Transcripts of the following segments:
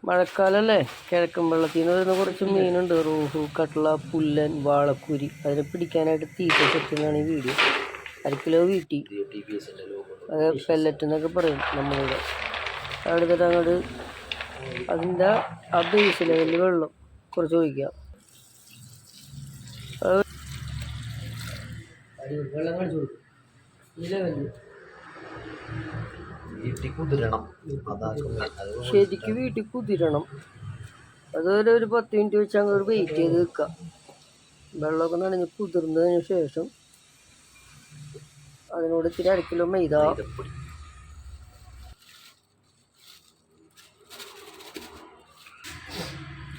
മഴക്കാലല്ലേ, കിഴക്കൻ വെള്ളത്തിൽ നിന്ന് വരുന്ന കുറച്ച് മീനുണ്ട്. റോഹു, കട്ട്ള, പുല്ലൻ, വാളക്കുരി. അതിനെ പിടിക്കാനായിട്ട് തീറ്റ സെറ്റിനാണ് ഈ വീഡിയോ. 1 കിലോ വീട്ടി, അത് പെല്ലറ്റ് എന്നൊക്കെ പറയും നമ്മളിവിടെ. അടുത്തിട്ട് അങ്ങോട്ട് അതിൻ്റെ ആ ബേസ് ലെവലിൽ വെള്ളം കുറച്ച് ഒഴിക്കാം. വെള്ളം കാണിച്ചു കൊടുക്കും ഈ ലെവലിൽ. ശരിക്കും വീട്ടിൽ കുതിരണം. അതുപോലെ ഒരു 10 മിനിറ്റ് വെച്ച് അങ്ങോട്ട് വെയിറ്റ് ചെയ്ത് വെക്കാം. വെള്ളമൊക്കെ നനഞ്ഞ് കുതിർന്നതിന് ശേഷം അതിനോട് ഇത്തിരി 1 കിലോ മൈദ,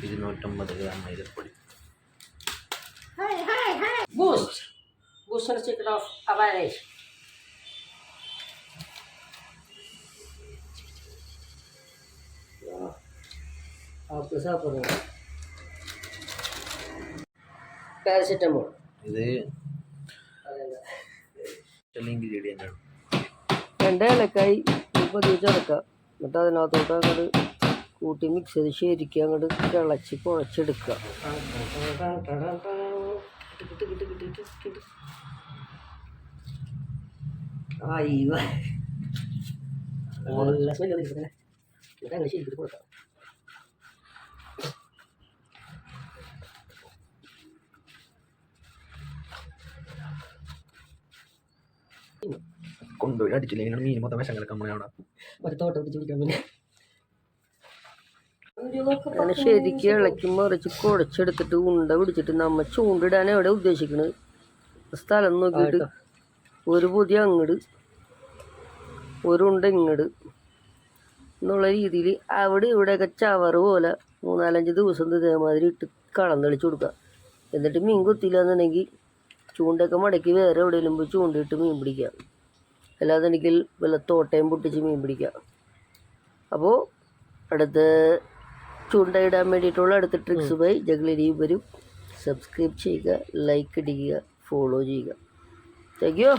250 ഗ്രാം മൈദപ്പൊടി, boost and secret of awareness. आपको साफ करो. പാരസെറ്റമോൾ ഇത് ഇൻഗ്രീഡിയൻ്റ് ആണ്. 2 ഏലക്കായി പതിവ് ചേർക്കാം. എന്നിട്ട് അതിനകത്തോട്ട് അങ്ങോട്ട് കൂട്ടി മിക്സ് ചെയ്ത് ശരിക്കും അങ്ങോട്ട് കിളച്ച് കുഴച്ചെടുക്കുക. നല്ല സ്മെല്ല് വന്നിരിക്കണേ. എന്നിട്ട് അങ്ങനെ ശരിക്കും കൊടുക്കാം. കൊണ്ടുപോയി അടിച്ചില്ലെങ്കിൽ മീൻ മൊത്തം വിഷം കിടക്കാൻ അവിടെ ഒരു തോട്ടം പിടിച്ച് പിടിക്കാൻ പിന്നെ അങ്ങനെ ശരിക്കും ഇളക്കി മറിച്ച് കുഴച്ചെടുത്തിട്ട് ഉണ്ട പിടിച്ചിട്ട് നമ്മൾ ചൂണ്ടിടാൻ എവിടെ ഉദ്ദേശിക്കുന്നത് സ്ഥലം നോക്കിയിട്ട് ഒരു പൊതി അങ്ങട് ഒരു ഉണ്ട ഇങ്ങട് എന്നുള്ള രീതിയിൽ അവിടെ ഇവിടെയൊക്കെ ചവറ് പോലെ 3-4 ദിവസം ഇതേമാതിരി ഇട്ട് കളം തെളിച്ച് കൊടുക്കുക. എന്നിട്ട് മീൻ കൊത്തില്ല എന്നുണ്ടെങ്കിൽ ചൂണ്ടയൊക്കെ മടക്കി വേറെ എവിടെയെങ്കിലും പോയി ചൂണ്ടിയിട്ട് മീൻ പിടിക്കുക. അല്ലാതെങ്കിൽ വല്ല തോട്ടയും പൊട്ടിച്ച് മീൻ പിടിക്കുക. അപ്പോൾ അടുത്ത ചൂണ്ടയിടാൻ വേണ്ടിയിട്ടുള്ള അടുത്ത ട്രിക്സുമായി ജഗ്ലരി വരും. സബ്സ്ക്രൈബ് ചെയ്യുക, ലൈക്ക് അടിക്കുക, ഫോളോ ചെയ്യുക. Thank you.